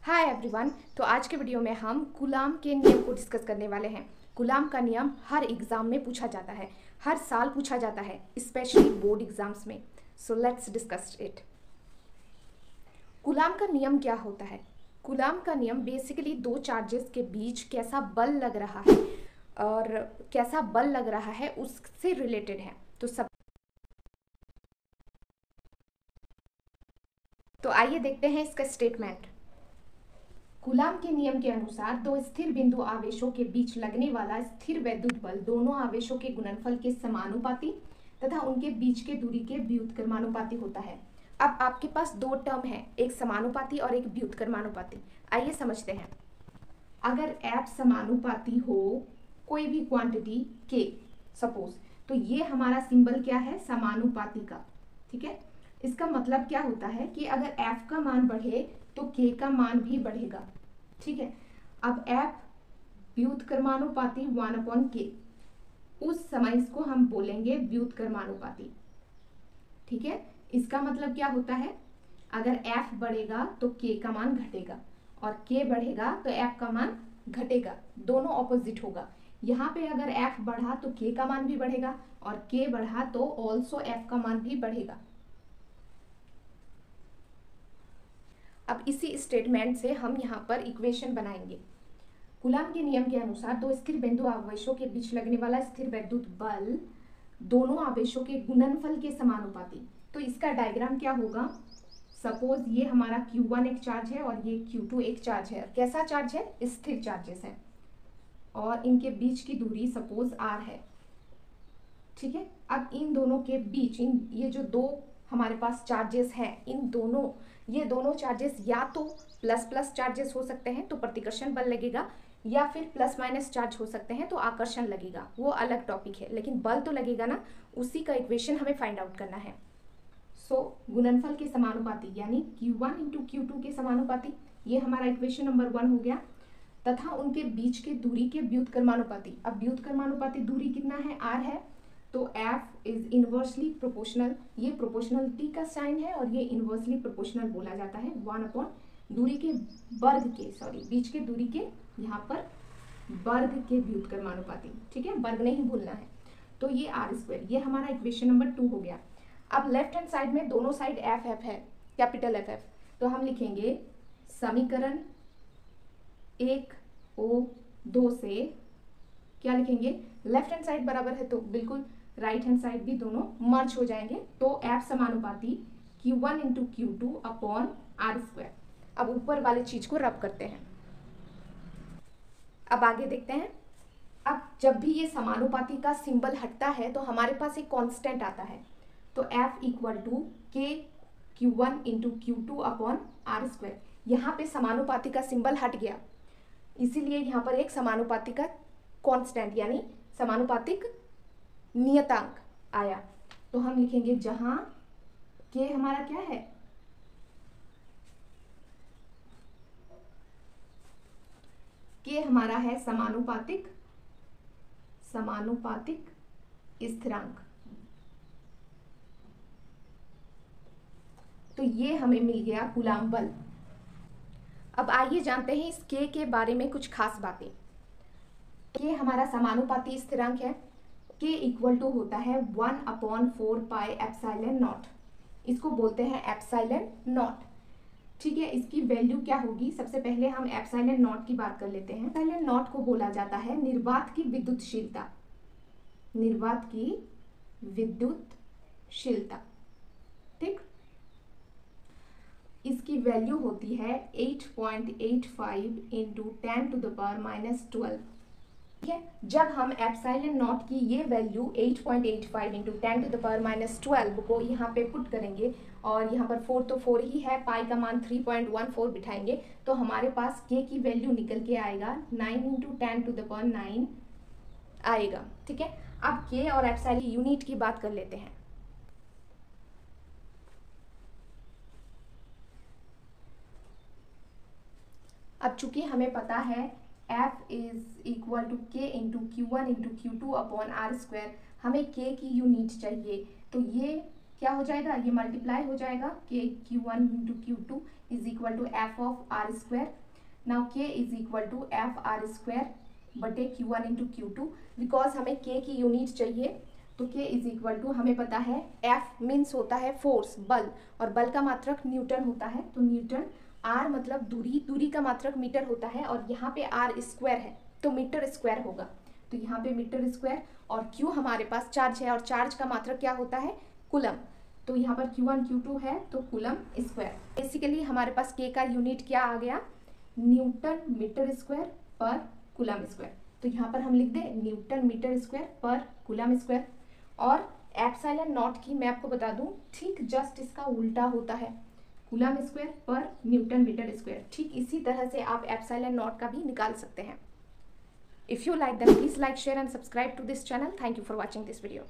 Hi everyone. तो आज के वीडियो में हम कूलाम के नियम को डिस्कस करने वाले हैं। कूलाम का नियम हर एग्जाम में पूछा जाता है, हर साल पूछा जाता है, स्पेशली बोर्ड एग्जाम्स में। So let's discuss it. Coulomb का नियम क्या होता है? कूलाम का नियम बेसिकली दो चार्जेस के बीच कैसा बल लग रहा है और कैसा बल लग रहा है उससे रिलेटेड है। तो आइए देखते हैं इसका स्टेटमेंट। कूलाम के नियम के अनुसार दो स्थिर बिंदु आवेशों के बीच लगने वाला स्थिर वैद्युत बल दोनों आवेशों के गुणनफल के समानुपाती तथा उनके बीच के दूरी के व्युत्क्रमानुपाती होता है। अब आपके पास दो टर्म है, एक समानुपाती और एक व्युत्क्रमानुपाती। आइए समझते हैं। अगर F समानुपाती हो कोई भी क्वांटिटी K सपोज, तो ये हमारा सिंबल क्या है? समानुपाती का। ठीक है, इसका मतलब क्या होता है कि अगर F का मान बढ़े तो K का मान भी बढ़ेगा। ठीक है, अब F व्युत्क्रमानुपाती 1/K, उस समय इसको हम बोलेंगे व्युत्क्रमानुपाती। ठीक है, इसका मतलब क्या होता है? अगर F बढ़ेगा तो K का मान घटेगा और K बढ़ेगा तो F का मान घटेगा, दोनों ऑपोजिट होगा। यहाँ पे अगर F बढ़ा तो K का मान भी बढ़ेगा और K बढ़ा तो ऑल्सो F का मान भी बढ़ेगा। अब इसी स्टेटमेंट से हम यहाँ पर इक्वेशन बनाएंगे। कूलाम के नियम के अनुसार दो स्थिर बिंदु आवेशों के बीच लगने वाला स्थिर वैद्युत बल दोनों आवेशों के गुणनफल के समानुपाती। तो इसका डायग्राम क्या होगा? सपोज ये हमारा Q1 एक चार्ज है और ये Q2 एक चार्ज है। कैसा चार्ज है? स्थिर चार्जेस है और इनके बीच की दूरी सपोज R है। ठीक है, अब इन दोनों के बीच ये जो दो हमारे पास चार्जेस हैं, ये दोनों चार्जेस या तो प्लस प्लस चार्जेस हो सकते हैं तो प्रतिकर्षण बल लगेगा, या फिर प्लस माइनस चार्ज हो सकते हैं तो आकर्षण लगेगा। वो अलग टॉपिक है, लेकिन बल तो लगेगा ना। उसी का इक्वेशन हमें फाइंड आउट करना है। सो गुणनफल के समानुपाती यानी Q1 इंटू Q2 के समानुपाती, ये हमारा इक्वेशन नंबर 1 हो गया। तथा उनके बीच के दूरी के व्युत्क्रमानुपाती। अब व्युत्क्रमानुपाती दूरी कितना है? R है, तो F इज इनवर्सली प्रोपोर्शनल। ये प्रोपोर्शनलिटी का साइन है और ये इनवर्सली प्रोपोर्शनल बोला जाता है। 1/, दूरी के वर्ग के, बीच के दूरी के, यहाँ पर वर्ग के व्युत्क्रमानुपाती। ठीक है, वर्ग नहीं भूलना है। तो ये R², ये हमारा इक्वेशन नंबर 2 हो गया। अब लेफ्ट हैंड साइड में दोनों साइड FF है, कैपिटल FF, तो हम लिखेंगे समीकरण 1O2 से क्या लिखेंगे? लेफ्ट हैंड साइड बराबर है तो बिल्कुल राइट हैंड साइड भी दोनों मर्ज हो जाएंगे। तो F समानुपाती Q1 into Q2 upon R²। अब ऊपर वाले चीज को रब करते हैं। अब आगे देखते हैं। अब जब भी ये समानुपाती का सिंबल हटता है तो हमारे पास एक कांस्टेंट आता है। तो F equal to K Q1 into Q2 upon R²। यहाँ पे समानुपाती का सिंबल हट गया, इसीलिए यहाँ पर एक समानुपाती का कांस्टेंट यानी समानुपातिक नियतांक आया। तो हम लिखेंगे जहां K हमारा क्या है? K हमारा है समानुपातिक स्थिरांक। तो ये हमें मिल गया कूलाम बल। अब आइए जानते हैं इस K के बारे में कुछ खास बातें। K हमारा समानुपाती स्थिरांक है। K इक्वल टू होता है 1/4 पाई एप्सिलॉन नॉट, इसको बोलते हैं एप्सिलॉन नॉट। ठीक है, इसकी वैल्यू क्या होगी? सबसे पहले हम एप्सिलॉन नॉट की बात कर लेते हैं। एप्सिलॉन नॉट को बोला जाता है निर्वात की विद्युतशीलता। निर्वात की विद्युतशीलता, ठीक। इसकी वैल्यू होती है 8.85 इंटू 10⁻⁻12। ठीक है, जब हम एप्सिलॉन नॉट की ये वैल्यू 8.85 इंटू 10⁻12 को यहाँ पे पुट करेंगे और यहाँ पर 4 तो 4 ही है, पाई का मान 3.14 बिठाएंगे तो हमारे पास K की वैल्यू निकल के आएगा 9 इंटू 10⁹ आएगा। ठीक है, अब K और एप्सिलॉन यूनिट की बात कर लेते हैं। अब चूंकि हमें पता है F is equal to K into Q1 into Q2 upon R², हमें K की यूनिट चाहिए। तो ये क्या हो जाएगा, ये मल्टीप्लाई हो जाएगा, K Q1 into Q2 is equal to F of R square. Now K is equal to F R square बटे Q1 इंटू Q2, बिकॉज हमें के की यूनिट चाहिए, तो के इज इक्वल टू हमें पता है एफ मीन्स होता है फोर्स, बल, और बल का मात्रक न्यूटन होता है, तो न्यूटन, आर मतलब दूरी, दूरी का मात्रक मीटर होता है, और यहाँ पे आर स्क्वायर है तो मीटर स्क्वायर होगा, तो यहाँ पे मीटर स्क्वायर, और क्यू हमारे पास चार्ज है, और चार्ज का मात्रक क्या होता है, कूलम, तो यहाँ पर Q1 Q2 है तो कूलम स्क्वायर। बेसिकली हमारे पास के का यूनिट क्या आ गया, न्यूटन मीटर स्क्वायर पर कूलम स्क्वायर, तो यहाँ पर हम लिख दें न्यूटन मीटर स्क्वायर पर कूलम स्क्वायर। और एप्सिलॉन नॉट की मैं आपको बता दूं, ठीक जस्ट इसका उल्टा होता है, कूलम स्क्वायर पर न्यूटन मीटर स्क्वायर। ठीक इसी तरह से आप एप्सिलॉन नॉट का भी निकाल सकते हैं। If you like that please like, share and subscribe to this channel. Thank you for watching this video.